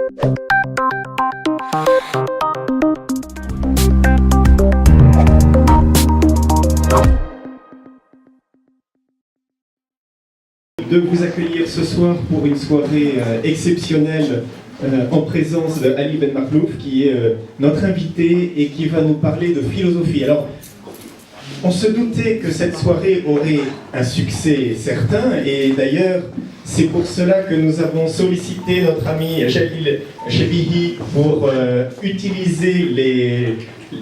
De vous accueillir ce soir pour une soirée exceptionnelle en présence de Ali Ben Makhlouf, qui est notre invité et qui va nous parler de philosophie. Alors, on se doutait que cette soirée aurait un succès certain, et d'ailleurs, c'est pour cela que nous avons sollicité notre ami Jalil Jebihi pour utiliser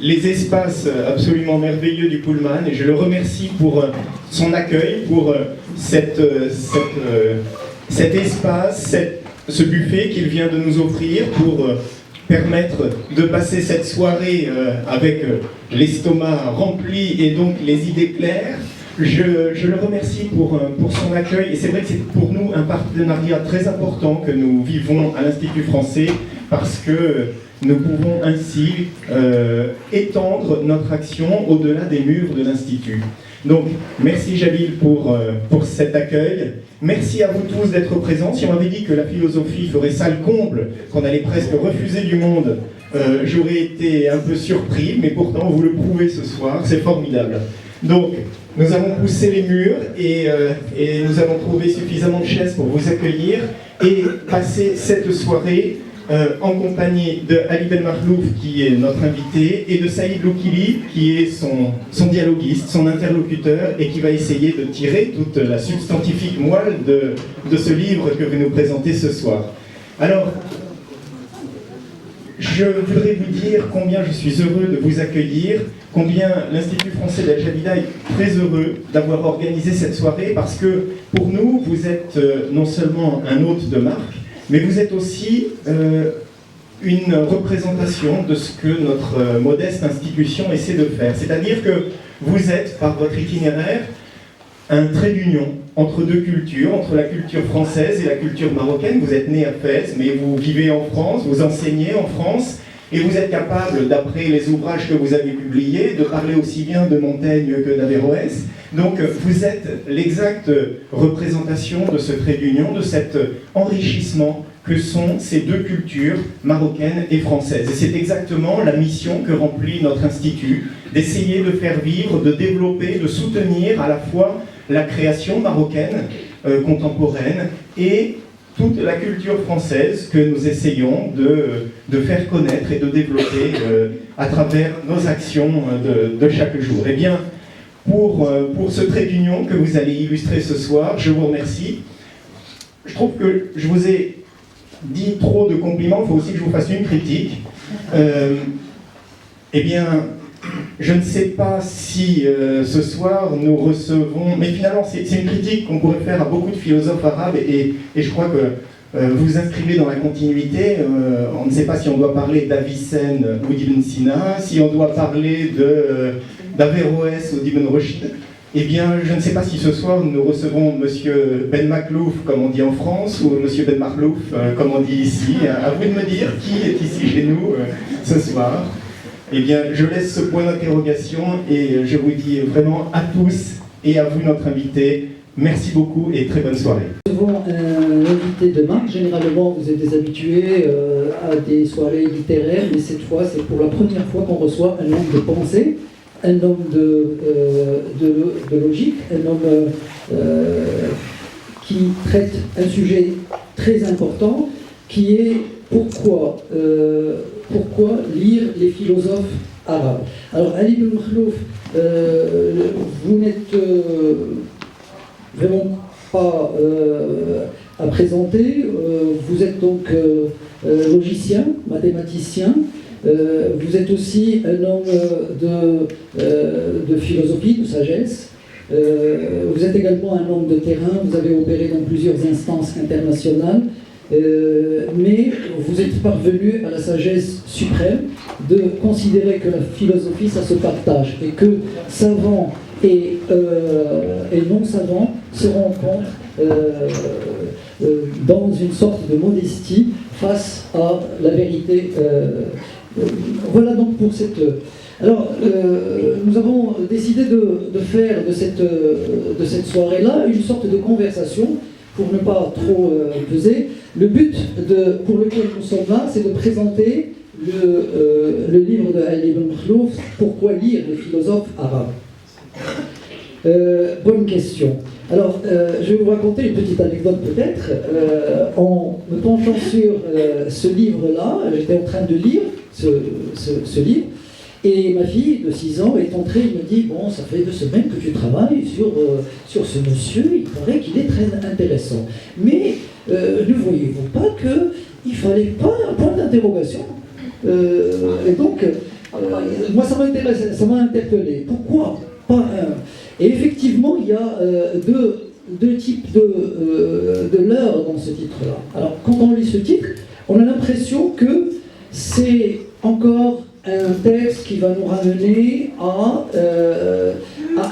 les espaces absolument merveilleux du Pullman, et je le remercie pour son accueil, pour cet espace, ce buffet qu'il vient de nous offrir pour permettre de passer cette soirée avec l'estomac rempli et donc les idées claires. Je le remercie pour son accueil, et c'est vrai que c'est pour nous un partenariat très important que nous vivons à l'Institut français, parce que nous pouvons ainsi étendre notre action au-delà des murs de l'Institut. Donc, merci Jalil pour cet accueil. Merci à vous tous d'être présents. Si on m'avait dit que la philosophie ferait salle comble, qu'on allait presque refuser du monde, j'aurais été un peu surpris, mais pourtant vous le prouvez ce soir, c'est formidable. Donc, nous avons poussé les murs et nous avons trouvé suffisamment de chaises pour vous accueillir et passer cette soirée en compagnie de Ali Ben Makhlouf, qui est notre invité, et de Saïd Loukili, qui est son dialoguiste, son interlocuteur, et qui va essayer de tirer toute la substantifique moelle de ce livre que vous nous présentez ce soir. Alors, je voudrais vous dire combien je suis heureux de vous accueillir, combien l'Institut français d'Al Jadida est très heureux d'avoir organisé cette soirée, parce que pour nous, vous êtes non seulement un hôte de marque, mais vous êtes aussi une représentation de ce que notre modeste institution essaie de faire. C'est-à-dire que vous êtes, par votre itinéraire, un trait d'union entre deux cultures, entre la culture française et la culture marocaine. Vous êtes né à Fès, mais vous vivez en France, vous enseignez en France, et vous êtes capable, d'après les ouvrages que vous avez publiés, de parler aussi bien de Montaigne que d'Averroès. Donc vous êtes l'exacte représentation de ce trait d'union, de cet enrichissement que sont ces deux cultures, marocaines et françaises. Et c'est exactement la mission que remplit notre institut, d'essayer de faire vivre, de développer, de soutenir à la fois la création marocaine contemporaine et toute la culture française que nous essayons de faire connaître et de développer à travers nos actions de chaque jour. Eh bien, pour ce trait d'union que vous allez illustrer ce soir, je vous remercie. Je trouve que je vous ai dit trop de compliments, il faut aussi que je vous fasse une critique. Eh bien, je ne sais pas si ce soir nous recevons... Mais finalement, c'est une critique qu'on pourrait faire à beaucoup de philosophes arabes, et je crois que vous inscrivez dans la continuité. On ne sait pas si on doit parler d'Avicenne ou d'Ibn Sina, si on doit parler d'Averroès ou d'Ibn Rushd. Eh bien, je ne sais pas si ce soir nous recevons Monsieur Ben Makhlouf, comme on dit en France, ou Monsieur Ben Makhlouf, comme on dit ici. À vous de me dire qui est ici chez nous ce soir. Eh bien, je laisse ce point d'interrogation et je vous dis vraiment à tous et à vous, notre invité, merci beaucoup et très bonne soirée. Nous avons un invité de marque. Généralement, vous êtes des habitués à des soirées littéraires, mais cette fois, c'est pour la première fois qu'on reçoit un homme de pensée, un homme de logique, un homme qui traite un sujet très important, qui est pourquoi lire les philosophes arabes. Alors, Ali Ben Makhlouf, vous n'êtes vraiment pas à présenter. Vous êtes donc logicien, mathématicien. Vous êtes aussi un homme de philosophie, de sagesse. Vous êtes également un homme de terrain. Vous avez opéré dans plusieurs instances internationales. Mais vous êtes parvenu à la sagesse suprême de considérer que la philosophie, ça se partage, et que savants et non-savants se rencontrent dans une sorte de modestie face à la vérité. Voilà donc pour cette... Alors, nous avons décidé de faire de cette soirée-là une sorte de conversation pour ne pas trop peser, le but pour lequel nous sommes là, c'est de présenter le livre de Ali ibn Makhlouf, Pourquoi lire les philosophes arabes. Bonne question. Alors, je vais vous raconter une petite anecdote peut-être. En me penchant sur ce livre-là, j'étais en train de lire ce livre, et ma fille de 6 ans est entrée et me dit « Bon, ça fait 2 semaines que tu travailles sur ce monsieur, il paraît qu'il est très intéressant. Mais ne voyez-vous pas qu'il ne fallait pas un point d'interrogation ?» Et donc, moi ça m'intéresse, ça m'a interpellé. Pourquoi pas un? Et effectivement, il y a deux types de leurres dans ce titre-là. Alors, quand on lit ce titre, on a l'impression que c'est encore un texte qui va nous ramener à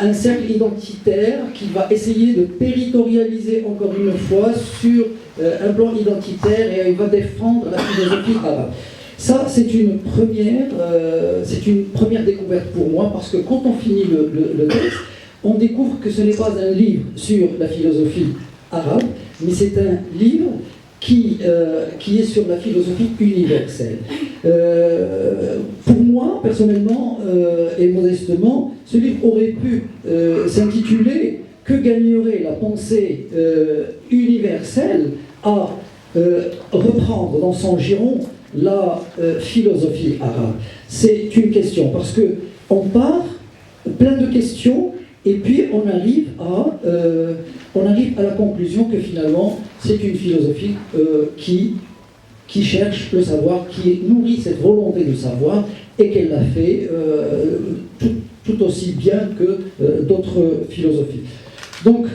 un cercle identitaire qui va essayer de territorialiser encore une fois sur un plan identitaire et il va défendre la philosophie arabe. Ça, c'est une première découverte pour moi, parce que quand on finit le texte, on découvre que ce n'est pas un livre sur la philosophie arabe, mais c'est un livre qui est sur la philosophie universelle. Pour moi, personnellement et modestement, ce livre aurait pu s'intituler « Que gagnerait la pensée universelle à reprendre dans son giron la philosophie arabe ?» C'est une question, parce qu'on part plein de questions, et puis on arrive à la conclusion que finalement, c'est une philosophie qui cherche le savoir, qui nourrit cette volonté de savoir, et qu'elle l'a fait tout aussi bien que d'autres philosophies. Donc,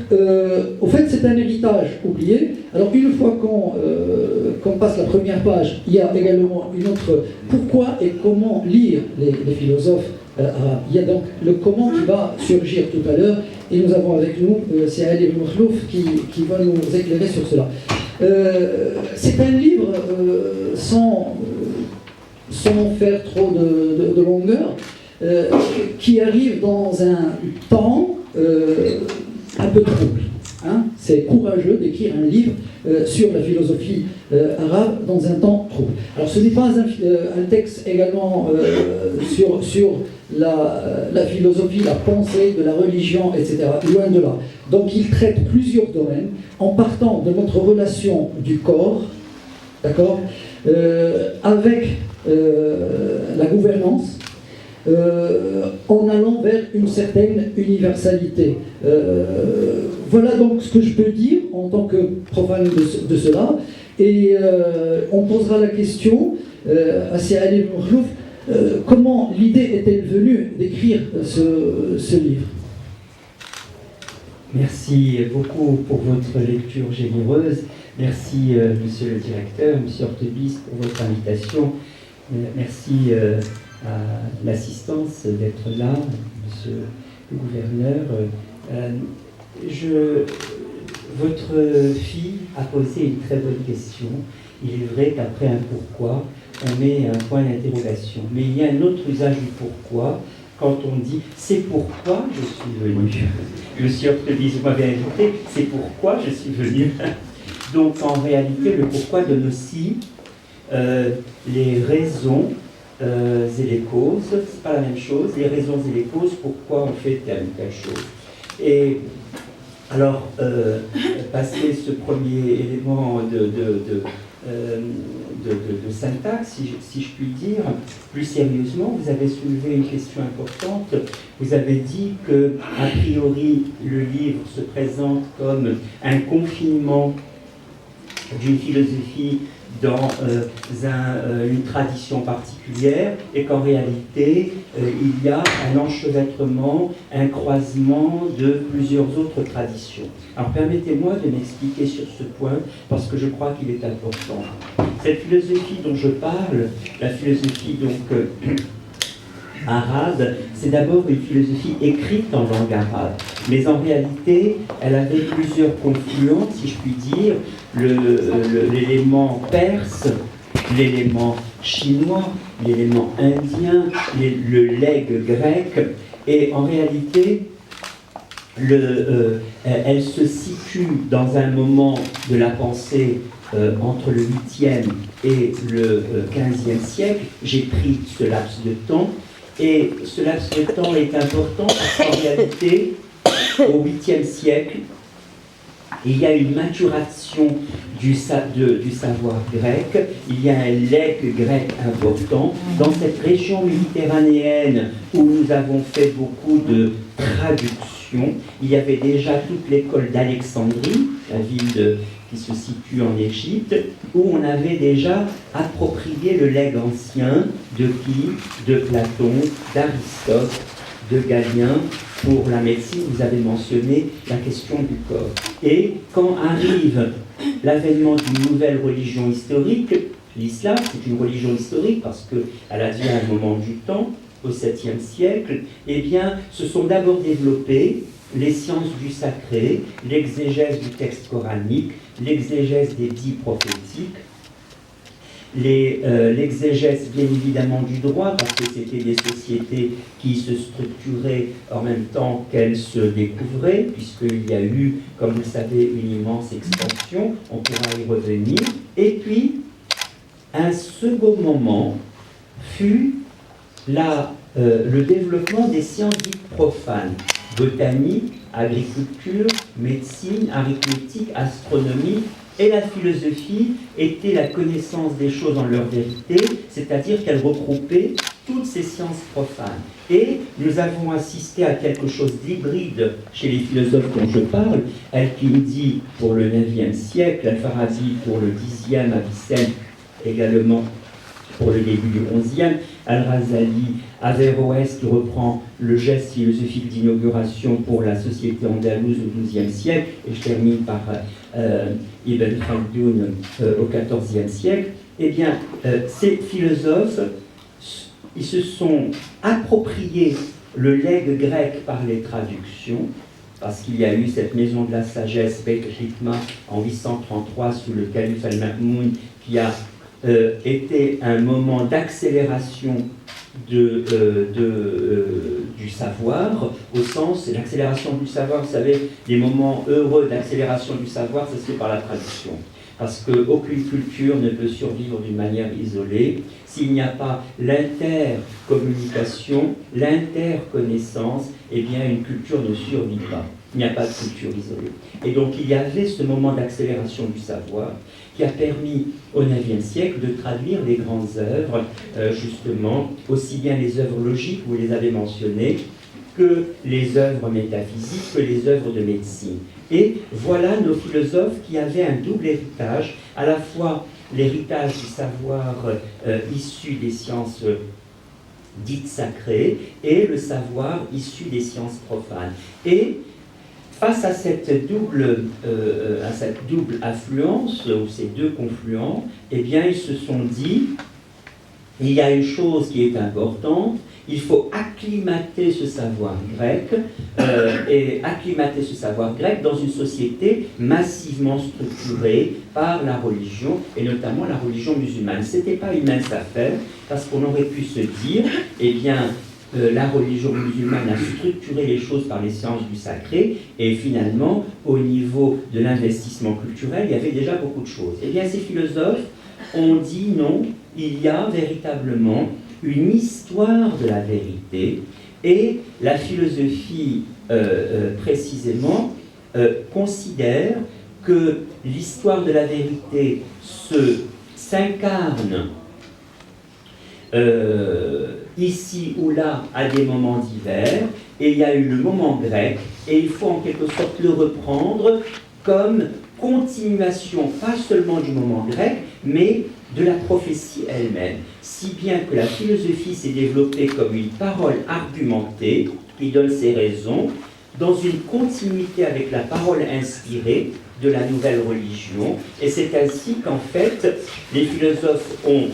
au fait, c'est un héritage oublié. Alors, une fois qu'on passe la première page, il y a également une autre « Pourquoi et comment lire les philosophes arabes ?» Il y a donc le « comment » qui va surgir tout à l'heure, et nous avons avec nous c'est Ali ibn Makhlouf qui va nous éclairer sur cela. C'est un livre sans faire trop de longueur, qui arrive dans un temps un peu trouble. Hein. C'est courageux d'écrire un livre sur la philosophie arabe dans un temps trouble. Alors ce n'est pas un texte également sur la philosophie, la pensée, de la religion, etc. Loin de là. Donc il traite plusieurs domaines en partant de notre relation du corps, d'accord, avec la gouvernance, en allant vers une certaine universalité. Voilà donc ce que je peux dire en tant que profane de cela. Et on posera la question à Ali ibn Makhlouf, comment l'idée est-elle venue d'écrire ce livre? Merci beaucoup pour votre lecture généreuse. Merci, monsieur le directeur, monsieur Ortebis, pour votre invitation. Merci à l'assistance d'être là, monsieur le gouverneur. Votre fille a posé une très bonne question. Il est vrai qu'après un pourquoi, on met un point d'interrogation. Mais il y a un autre usage du pourquoi quand on dit « c'est pourquoi je suis venu ». Monsieur Ortebis, vous m'avez invité, c'est pourquoi je suis venu. Donc en réalité, le pourquoi donne aussi les raisons et les causes. C'est pas la même chose. Les raisons et les causes, pourquoi on fait telle ou telle chose. Et alors, passer ce premier élément de syntaxe, si je puis dire, plus sérieusement, vous avez soulevé une question importante. Vous avez dit que, a priori, le livre se présente comme un confinement d'une philosophie dans une tradition particulière, et qu'en réalité, il y a un enchevêtrement, un croisement de plusieurs autres traditions. Alors permettez-moi de m'expliquer sur ce point, parce que je crois qu'il est important. Cette philosophie dont je parle, la philosophie donc arabe, c'est d'abord une philosophie écrite en langue arabe, mais en réalité, elle avait plusieurs confluents, si je puis dire, l'élément perse, l'élément chinois, l'élément indien, le legs grec, et en réalité, elle se situe dans un moment de la pensée entre le 8e et le 15e siècle. J'ai pris ce laps de temps, et ce laps de temps est important parce qu'en réalité, au 8e siècle, il y a une maturation du savoir grec, il y a un legs grec important. Dans cette région méditerranéenne où nous avons fait beaucoup de traductions, il y avait déjà toute l'école d'Alexandrie, la ville qui se situe en Égypte, où on avait déjà approprié le legs ancien de qui? De Platon, d'Aristote, de Galien. Pour la médecine, vous avez mentionné la question du corps. Et quand arrive l'avènement d'une nouvelle religion historique, l'islam, c'est une religion historique parce qu'elle a dit à un moment du temps, au 7e siècle, eh bien, se sont d'abord développées les sciences du sacré, l'exégèse du texte coranique, l'exégèse des dits prophétiques, l'exégèse bien évidemment du droit, parce que c'était des sociétés qui se structuraient en même temps qu'elles se découvraient, puisqu'il y a eu, comme vous le savez, une immense expansion, on pourra y revenir. Et puis, un second moment fut le développement des sciences dites profanes, botanique, agriculture, médecine, arithmétique, astronomie. Et la philosophie était la connaissance des choses en leur vérité, c'est-à-dire qu'elle regroupait toutes ces sciences profanes. Et nous avons assisté à quelque chose d'hybride chez les philosophes dont je parle, Al-Kindi pour le 9e siècle, Al-Farabi pour le 10e, Avicenne également pour le début du 11e, Al-Razali, Averroès qui reprend le geste philosophique d'inauguration pour la société andalouse au XIIe siècle, et je termine par Ibn Khaldoun au XIVe siècle. Eh bien, ces philosophes, ils se sont appropriés le legs grec par les traductions, parce qu'il y a eu cette maison de la sagesse, Beit Hikma, en 833 sous le calife Al-Ma'moun, qui a était un moment d'accélération du savoir, au sens, c'est l'accélération du savoir, vous savez, les moments heureux d'accélération du savoir, ça se fait par la traduction. Parce qu'aucune culture ne peut survivre d'une manière isolée s'il n'y a pas l'intercommunication, l'interconnaissance, eh bien une culture ne survit pas. Il n'y a pas de culture isolée. Et donc il y avait ce moment d'accélération du savoir qui a permis au IXe siècle de traduire les grandes œuvres, justement, aussi bien les œuvres logiques, vous les avez mentionnées, que les œuvres métaphysiques, que les œuvres de médecine. Et voilà nos philosophes qui avaient un double héritage, à la fois l'héritage du savoir issu des sciences dites sacrées et le savoir issu des sciences profanes. Et face à cette double affluence, ou ces deux confluents, eh bien, ils se sont dit, il y a une chose qui est importante, il faut acclimater ce savoir grec, et acclimater ce savoir grec dans une société massivement structurée par la religion, et notamment la religion musulmane. Ce n'était pas une mince affaire, parce qu'on aurait pu se dire, eh bien, la religion musulmane a structuré les choses par les sciences du sacré, et finalement, au niveau de l'investissement culturel, il y avait déjà beaucoup de choses. Eh bien, ces philosophes ont dit non, il y a véritablement une histoire de la vérité, et la philosophie, précisément, considère que l'histoire de la vérité s'incarne ici ou là à des moments divers, et il y a eu le moment grec, et il faut en quelque sorte le reprendre comme continuation, pas seulement du moment grec, mais de la prophétie elle-même, si bien que la philosophie s'est développée comme une parole argumentée, qui donne ses raisons, dans une continuité avec la parole inspirée de la nouvelle religion, et c'est ainsi qu'en fait, les philosophes ont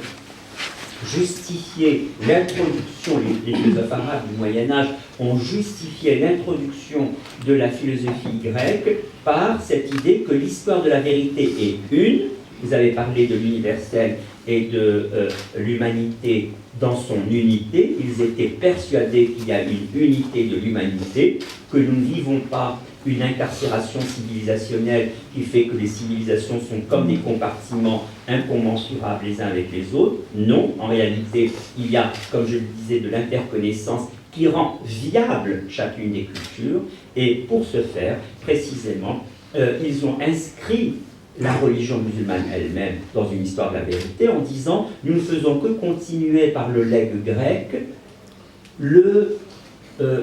justifié l'introduction, les philosophes arabes du Moyen-Âge ont justifié l'introduction de la philosophie grecque par cette idée que l'histoire de la vérité est une, Vous avez parlé de l'universel et de l'humanité dans son unité. Ils étaient persuadés qu'il y a une unité de l'humanité, que nous ne vivons pas une incarcération civilisationnelle qui fait que les civilisations sont comme des compartiments incommensurables les uns avec les autres. Non, en réalité, il y a, comme je le disais, de l'interconnaissance qui rend viable chacune des cultures. Et pour ce faire, précisément, ils ont inscrit la religion musulmane elle-même dans une histoire de la vérité en disant « Nous ne faisons que continuer par le legs grec le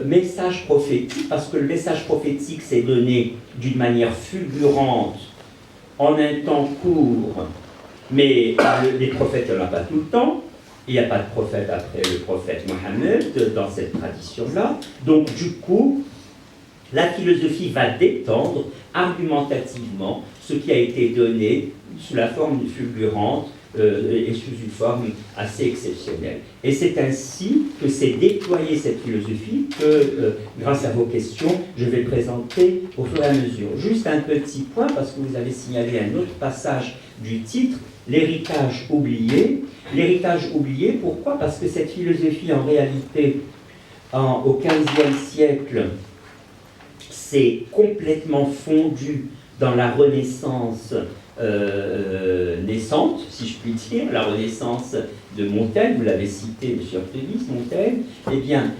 message prophétique, parce que le message prophétique s'est donné d'une manière fulgurante, en un temps court, mais les prophètes, il n'y en a pas tout le temps. Il n'y a pas de prophète après le prophète Mohammed dans cette tradition-là. Donc, du coup, la philosophie va détendre argumentativement ce qui a été donné sous la forme fulgurante et sous une forme assez exceptionnelle. Et c'est ainsi que s'est déployée cette philosophie que, grâce à vos questions, je vais présenter au fur et à mesure. Juste un petit point, parce que vous avez signalé un autre passage du titre, l'héritage oublié. L'héritage oublié, pourquoi? Parce que cette philosophie, en réalité, au XVe siècle, s'est complètement fondue dans la Renaissance naissante, si je puis dire, la Renaissance de Montaigne, vous l'avez cité, M. Artemis, Montaigne. Eh bien,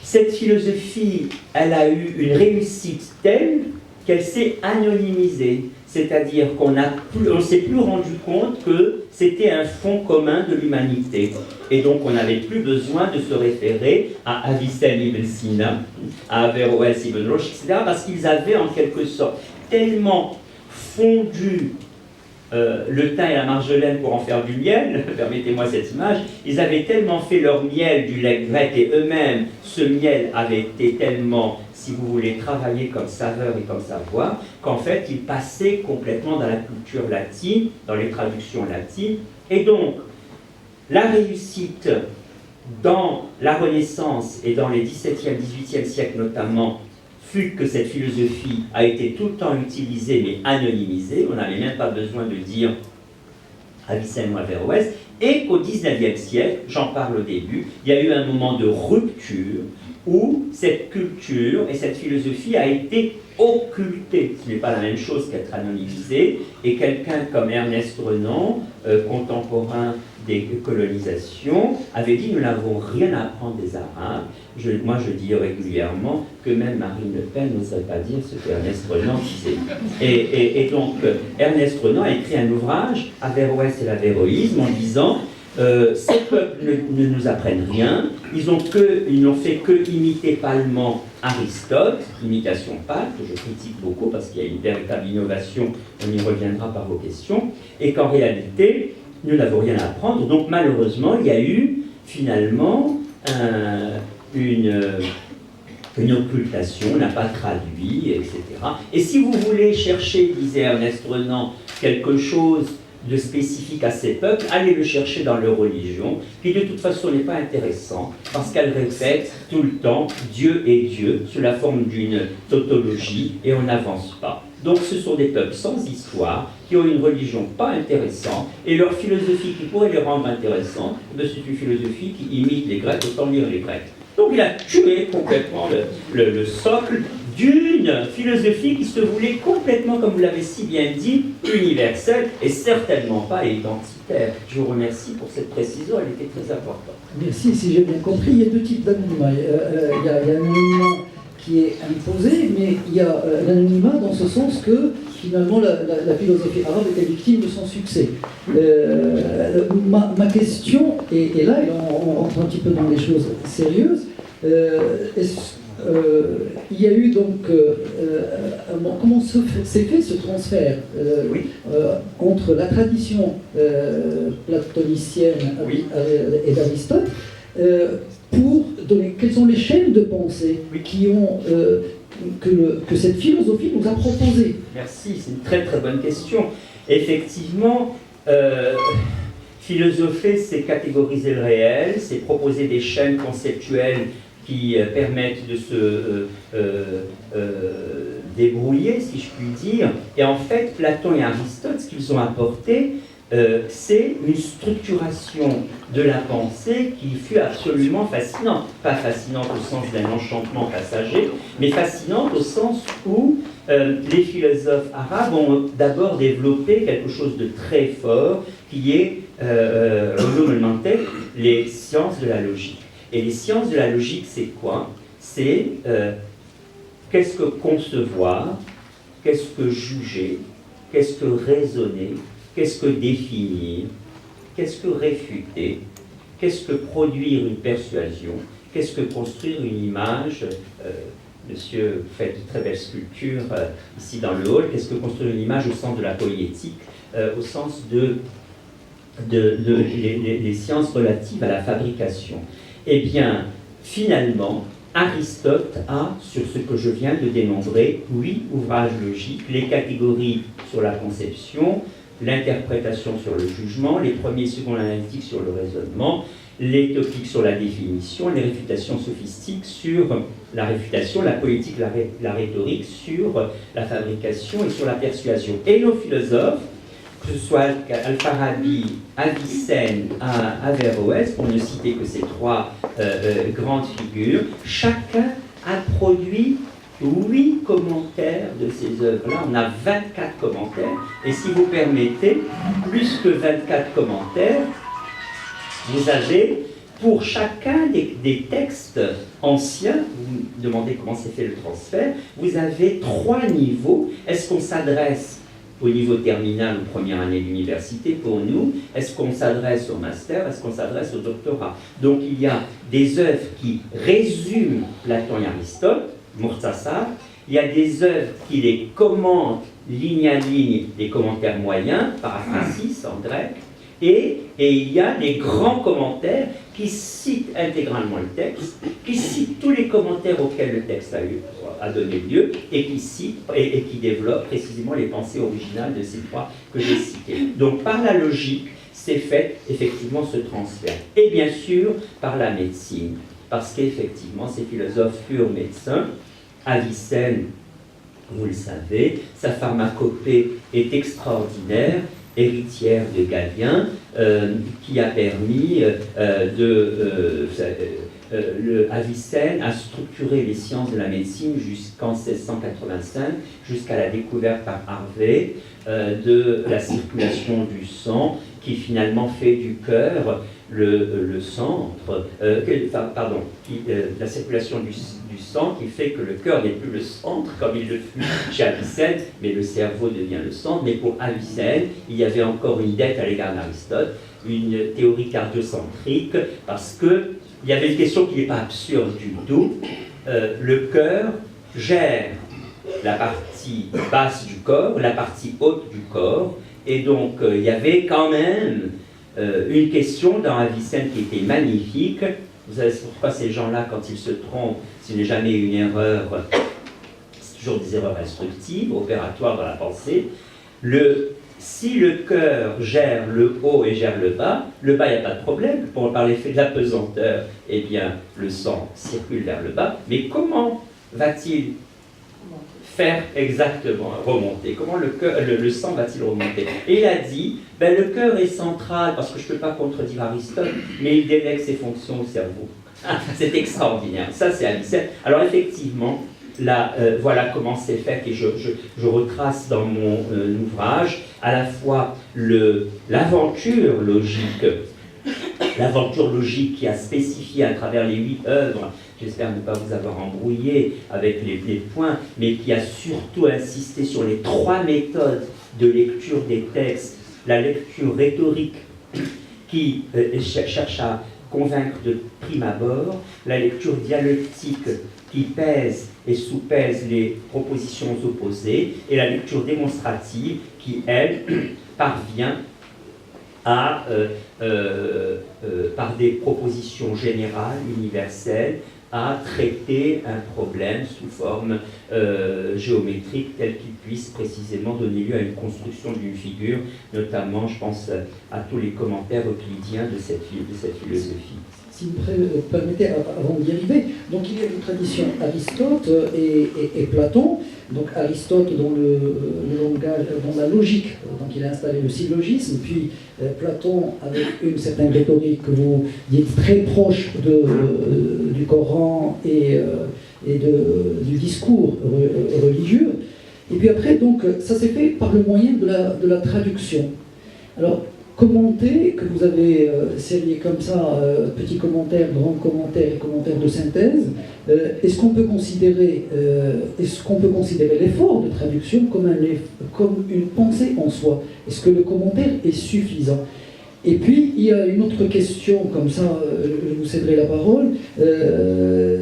cette philosophie, elle a eu une réussite telle qu'elle s'est anonymisée. C'est-à-dire qu'on ne s'est plus rendu compte que c'était un fond commun de l'humanité. Et donc on n'avait plus besoin de se référer à Avicenne ibn Sina, à Averroès ibn Roche, etc. parce qu'ils avaient en quelque sorte tellement fondu le thym et la marjolaine pour en faire du miel, permettez-moi cette image, ils avaient tellement fait leur miel du lait grec et eux-mêmes, ce miel avait été tellement, si vous voulez, travaillé comme saveur et comme savoir, qu'en fait, ils passaient complètement dans la culture latine, dans les traductions latines. Et donc, la réussite dans la Renaissance et dans les 17e, 18e siècles notamment, fut que cette philosophie a été tout le temps utilisée mais anonymisée, on n'avait même pas besoin de dire Avicenne ou Averroès, et qu'au XIXe siècle, j'en parle au début, il y a eu un moment de rupture où cette culture et cette philosophie a été occultée. Ce n'est pas la même chose qu'être anonymisé, et quelqu'un comme Ernest Renan, contemporain des colonisations, avait dit « Nous n'avons rien à apprendre des Arabes ». Moi, je dis régulièrement que même Marine Le Pen n'oserait pas dire ce qu'Ernest Renan disait. Et donc, Ernest Renan a écrit un ouvrage, Averroès et l'Averroïsme, en disant ces peuples ne nous apprennent rien, ils n'ont fait que imiter pâlement Aristote, imitation pâle, que je critique beaucoup parce qu'il y a une véritable innovation, on y reviendra par vos questions, et qu'en réalité, nous n'avons rien à apprendre. Donc malheureusement, il y a eu finalement une occultation, on n'a pas traduit, etc. Et si vous voulez chercher, disait Ernest Renan, quelque chose de spécifique à ces peuples, allez le chercher dans leur religion, qui de toute façon n'est pas intéressant, parce qu'elle répète tout le temps Dieu est Dieu, sous la forme d'une tautologie, et on n'avance pas. Donc ce sont des peuples sans histoire, qui ont une religion pas intéressante, et leur philosophie qui pourrait les rendre intéressants, c'est une philosophie qui imite les Grecs, autant lire les Grecs. Donc il a tué complètement le socle d'une philosophie qui se voulait complètement, comme vous l'avez si bien dit, universelle et certainement pas identitaire. Je vous remercie pour cette précision, elle était très importante. Merci, si j'ai bien compris, il y a deux types d'anonymat. Il y a un anonymat qui est imposé, mais il y a l'anonymat dans ce sens que finalement la philosophie arabe était victime de son succès. Ma question, et là on rentre un petit peu dans les choses sérieuses, il y a eu donc comment s'est fait ce transfert entre la tradition platonicienne et d'Aristote pour donner quelles sont les chaînes de pensée qui ont que cette philosophie nous a proposées. Merci, c'est une très très bonne question. Effectivement, philosopher, c'est catégoriser le réel, c'est proposer des chaînes conceptuelles qui permettent de se débrouiller, si je puis dire. Et en fait, Platon et Aristote, ce qu'ils ont apporté, c'est une structuration de la pensée qui fut absolument fascinante. Pas fascinante au sens d'un enchantement passager, mais fascinante au sens où les philosophes arabes ont d'abord développé quelque chose de très fort, qui est, les sciences de la logique. Et les sciences de la logique, c'est quoi? C'est qu'est-ce que concevoir, qu'est-ce que juger, qu'est-ce que raisonner, qu'est-ce que définir, qu'est-ce que réfuter, qu'est-ce que produire une persuasion, qu'est-ce que construire une image. Monsieur fait de très belles sculptures ici dans le hall. Qu'est-ce que construire une image au sens de la poétique, au sens les sciences relatives à la fabrication. Eh bien, finalement, Aristote a, sur ce que je viens de dénombrer, 8 ouvrages logiques, les catégories sur la conception, l'interprétation sur le jugement, les premiers et seconds analytiques sur le raisonnement, les topiques sur la définition, les réfutations sophistiques sur la réfutation, la politique, la rhétorique sur la fabrication et sur la persuasion. Et nos philosophes, que ce soit Al-Farabi, Avicenne, Averroès, pour ne citer que ces 3 grandes figures, chacun a produit 8 commentaires de ces œuvres-là. On a 24 commentaires, et si vous permettez, plus que 24 commentaires, vous avez pour chacun des textes anciens, vous me demandez comment s'est fait le transfert, vous avez 3 niveaux. Est-ce qu'on s'adresse au niveau terminal ou première année d'université pour nous? Est-ce qu'on s'adresse au master? Est-ce qu'on s'adresse au doctorat? Donc il y a des œuvres qui résument Platon et Aristote, Murtasar. Il y a des œuvres qui les commentent ligne à ligne, des commentaires moyens, paraphrasis en grec. Et il y a des grands commentaires qui citent intégralement le texte, qui citent tous les commentaires auxquels le texte a donné lieu, et qui citent et qui développent précisément les pensées originales de ces 3 que j'ai cités. Donc par la logique, c'est fait effectivement ce transfert. Et bien sûr par la médecine, parce qu'effectivement ces philosophes furent médecins. Avicenne, vous le savez, sa pharmacopée est extraordinaire, héritière de Galien, qui a permis Avicenne a structuré les sciences de la médecine jusqu'en 1685, jusqu'à la découverte par Harvey de la circulation du sang, qui finalement fait du cœur le centre, la circulation du sang qui fait que le cœur n'est plus le centre comme il le fut chez Avicenne, mais le cerveau devient le centre. Mais pour Avicenne, il y avait encore une dette à l'égard d'Aristote, une théorie cardiocentrique, parce qu'il y avait une question qui n'est pas absurde du tout. Le cœur gère la partie basse du corps, la partie haute du corps, et donc il y avait quand même une question dans Avicenne qui était magnifique. Vous savez pourquoi ces gens-là, quand ils se trompent, s'il n'est jamais une erreur, c'est toujours des erreurs instructives, opératoires dans la pensée. Si le cœur gère le haut et gère le bas, il n'y a pas de problème. Par l'effet de la pesanteur, eh bien, le sang circule vers le bas. Mais comment va-t-il faire exactement remonter? Comment le sang va-t-il remonter? Et il a dit, le cœur est central, parce que je ne peux pas contredire Aristote, mais il délègue ses fonctions au cerveau. C'est extraordinaire. Ça, c'est Avicenne. Alors effectivement, là, voilà comment c'est fait, et je retrace dans mon ouvrage à la fois l'aventure logique qui a spécifié à travers les 8 œuvres, j'espère ne pas vous avoir embrouillé avec les points, mais qui a surtout insisté sur les 3 méthodes de lecture des textes. La lecture rhétorique qui cherche à convaincre de prime abord, la lecture dialectique qui pèse et sous-pèse les propositions opposées, et la lecture démonstrative qui, elle, parvient à, par des propositions générales, universelles, à traiter un problème sous forme géométrique tel qu'il puisse précisément donner lieu à une construction d'une figure, notamment, je pense à tous les commentaires euclidiens de cette philosophie. si vous permettez, avant d'y arriver. Donc il y a une tradition Aristote et Platon. Donc Aristote dans le langage, dans la logique, donc il a installé le syllogisme, puis Platon avec une certaine rhétorique que vous dites très proche du Coran et du discours religieux. Et puis après, donc, ça s'est fait par le moyen de la traduction. Alors, commenter, que vous avez serié comme ça, petit commentaire, grand commentaire et commentaire de synthèse, est-ce qu'on peut considérer l'effort de traduction comme une pensée en soi? Est-ce que le commentaire est suffisant? Et puis, il y a une autre question, comme ça, je vous céderai la parole.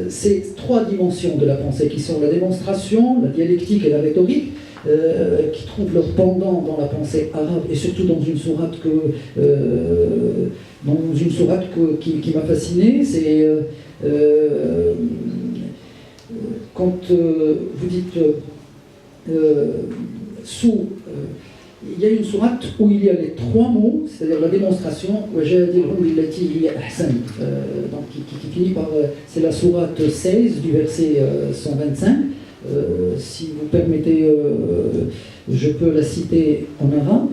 C'est trois dimensions de la pensée qui sont la démonstration, la dialectique et la rhétorique, qui trouvent leur pendant dans la pensée arabe et surtout dans une sourate qui m'a fasciné. C'est quand vous dites il y a une sourate où il y a les trois mots, c'est-à-dire la démonstration, donc qui finit par, c'est la sourate 16 du verset 125. Si vous permettez, je peux la citer en arabe.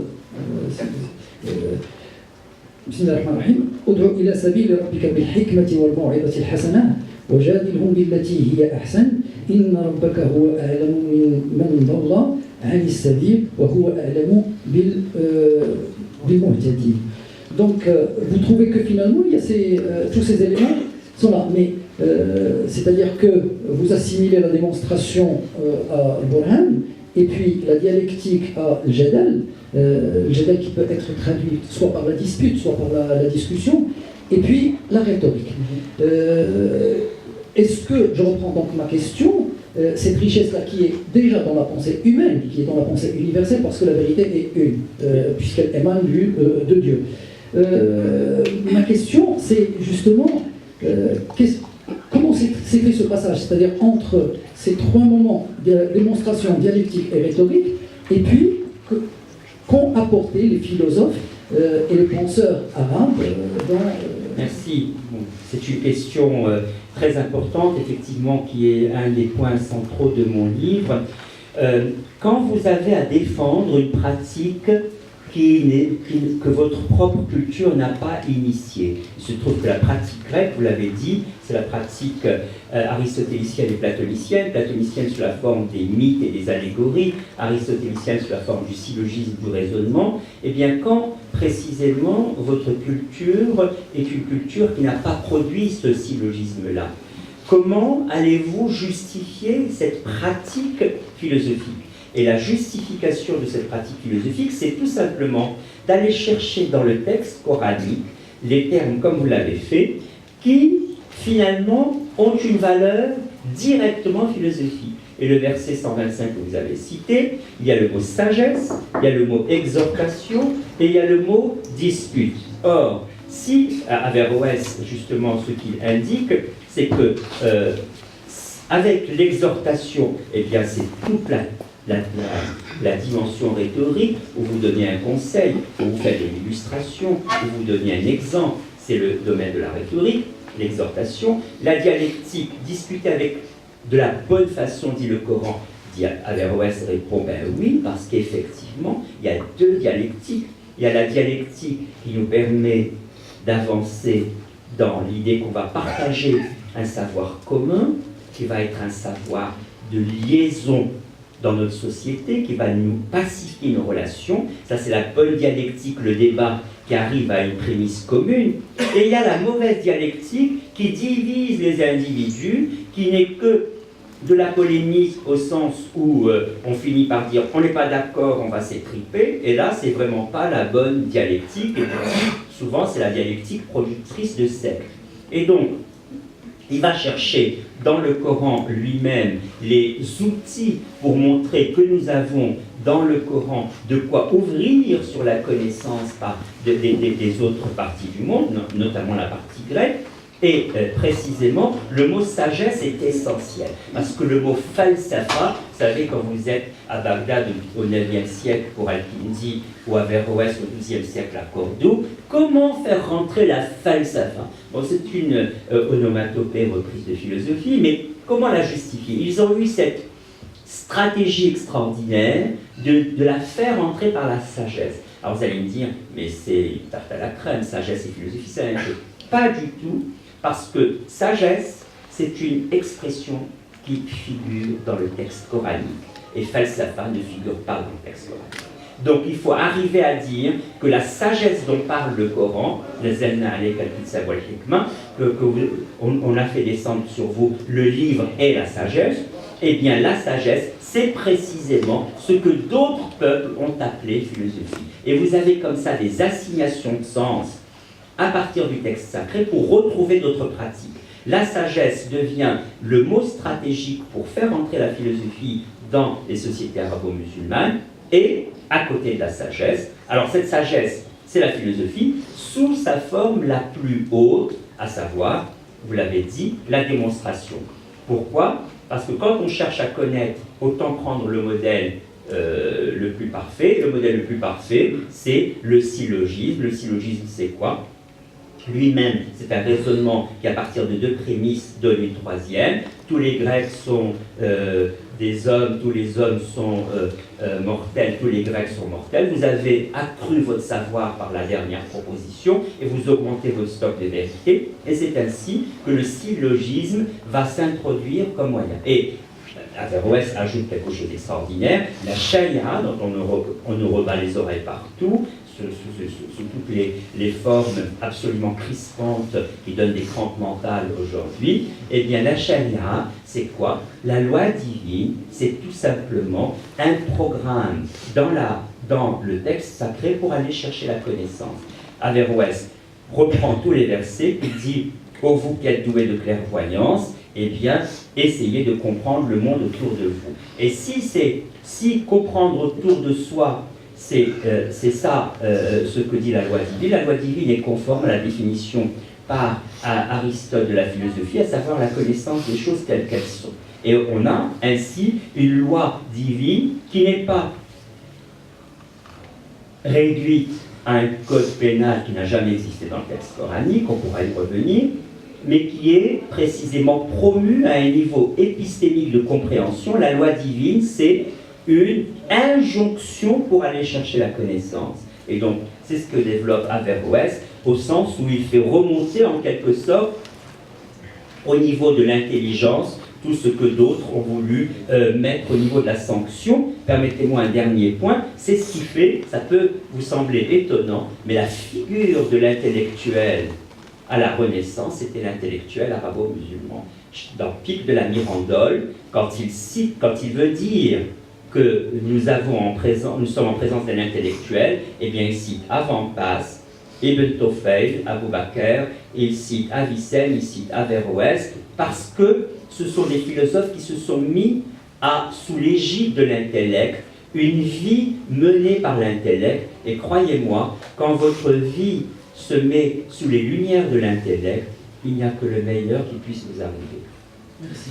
Bismillahirrahmanirrahim. Ud'u ila sabili rabbika bil hikmati wal maw'izati al hasanah wajadilhum billati hiya ahsan inna rabbaka huwa a'lamu man dhalla 'ani as-sabil wa huwa a'lamu bil muhtadin. Donc vous trouvez que finalement il y a tous ces éléments sont là, mais c'est-à-dire que vous assimilez la démonstration à Burhan, et puis la dialectique à le jadal qui peut être traduit soit par la dispute, soit par la discussion, et puis la rhétorique. Est-ce que, je reprends donc ma question, cette richesse-là qui est déjà dans la pensée humaine, qui est dans la pensée universelle, parce que la vérité est une, puisqu'elle émane de Dieu. Ma question, c'est justement, comment s'est fait ce passage, c'est-à-dire entre ces trois moments de démonstration dialectique et rhétorique, et puis qu'ont apporté les philosophes et les penseurs arabes dans... Merci. Bon, c'est une question très importante, effectivement, qui est un des points centraux de mon livre. Quand vous avez à défendre une pratique que votre propre culture n'a pas initiée. Il se trouve que la pratique grecque, vous l'avez dit, c'est la pratique aristotélicienne et platonicienne sous la forme des mythes et des allégories, aristotélicienne sous la forme du syllogisme, du raisonnement. Eh bien, quand précisément votre culture est une culture qui n'a pas produit ce syllogisme-là, comment allez-vous justifier cette pratique philosophique ? Et la justification de cette pratique philosophique, c'est tout simplement d'aller chercher dans le texte coranique les termes, comme vous l'avez fait, qui finalement ont une valeur directement philosophique. Et le verset 125 que vous avez cité, il y a le mot sagesse, il y a le mot exhortation et il y a le mot dispute. Or, si Averroès, justement, ce qu'il indique, c'est que avec l'exhortation, eh bien, c'est toute la dimension rhétorique, où vous donnez un conseil, où vous faites une illustration, où vous donnez un exemple, c'est le domaine de la rhétorique, l'exhortation. La dialectique, discuter avec de la bonne façon, dit le Coran. Averroès répond, ben oui, parce qu'effectivement, il y a deux dialectiques. Il y a la dialectique qui nous permet d'avancer dans l'idée qu'on va partager un savoir commun, qui va être un savoir de liaison dans notre société, qui va nous pacifier nos relations. Ça, c'est la bonne dialectique, le débat qui arrive à une prémisse commune. Et il y a la mauvaise dialectique qui divise les individus, qui n'est que de la polémique au sens où on finit par dire on n'est pas d'accord, on va s'étriper. Et là, c'est vraiment pas la bonne dialectique. Et souvent, c'est la dialectique productrice de sectes. Et donc, il va chercher dans le Coran lui-même les outils pour montrer que nous avons dans le Coran de quoi ouvrir sur la connaissance des autres parties du monde, notamment la partie grecque. Et précisément, le mot sagesse est essentiel, parce que le mot falsafa, vous savez, quand vous êtes à Bagdad au IXe siècle pour Al-Kindi, ou à Averroès au XIIe siècle à Cordoue, comment faire rentrer la falsafa? Bon, c'est une onomatopée reprise de philosophie, mais comment la justifier? Ils ont eu cette stratégie extraordinaire de la faire entrer par la sagesse. Alors vous allez me dire, mais c'est tarte à la crème, sagesse et philosophie, c'est la même chose. Pas du tout, parce que sagesse, c'est une expression qui figure dans le texte coranique, et falsafa ne figure pas dans le texte coranique. Donc il faut arriver à dire que la sagesse dont parle le Coran, on a fait descendre sur vous le livre et la sagesse, eh bien la sagesse, c'est précisément ce que d'autres peuples ont appelé philosophie. Et vous avez comme ça des assignations de sens à partir du texte sacré pour retrouver d'autres pratiques. La sagesse devient le mot stratégique pour faire entrer la philosophie dans les sociétés arabo-musulmanes, et à côté de la sagesse, alors cette sagesse, c'est la philosophie, sous sa forme la plus haute, à savoir, vous l'avez dit, la démonstration. Pourquoi? Parce que quand on cherche à connaître, autant prendre le modèle le plus parfait. Le modèle le plus parfait, c'est le syllogisme. Le syllogisme, c'est quoi? Lui-même, c'est un raisonnement qui, à partir de deux prémices, donne une troisième. Tous les Grecs sont des hommes, tous les hommes sont mortels, tous les Grecs sont mortels. Vous avez accru votre savoir par la dernière proposition et vous augmentez votre stock de vérité. Et c'est ainsi que le syllogisme va s'introduire comme moyen. Et Averroès ajoute quelque chose d'extraordinaire, la charia, dont on nous rebat les oreilles partout, sous toutes les formes absolument crispantes qui donnent des crampes mentales aujourd'hui, eh bien la charia, c'est quoi? La loi divine, c'est tout simplement un programme dans le texte sacré pour aller chercher la connaissance. Averroès reprend tous les versets, il dit « Ô vous qui êtes doués de clairvoyance, eh bien, essayez de comprendre le monde autour de vous. » Et si comprendre autour de soi, c'est ça ce que dit la loi divine. La loi divine est conforme à la définition par Aristote de la philosophie, à savoir la connaissance des choses telles qu'elles sont. Et on a ainsi une loi divine qui n'est pas réduite à un code pénal qui n'a jamais existé dans le texte coranique, on pourra y revenir, mais qui est précisément promue à un niveau épistémique de compréhension. La loi divine, c'est une injonction pour aller chercher la connaissance. Et donc, c'est ce que développe Averroès, au sens où il fait remonter en quelque sorte au niveau de l'intelligence tout ce que d'autres ont voulu mettre au niveau de la sanction. Permettez-moi un dernier point, c'est ce qui fait, ça peut vous sembler étonnant, mais la figure de l'intellectuel à la Renaissance, c'était l'intellectuel arabo-musulman. Dans Pic de la Mirandole, quand il veut dire que nous sommes en présence d'un intellectuel, eh bien il cite Avant-Passe, Ibn Tofeil, Abou Bakr, il cite Avicenne, il cite Averroès, parce que ce sont des philosophes qui se sont mis sous l'égide de l'intellect, une vie menée par l'intellect, et croyez-moi, quand votre vie se met sous les lumières de l'intellect, il n'y a que le meilleur qui puisse vous arriver. Merci.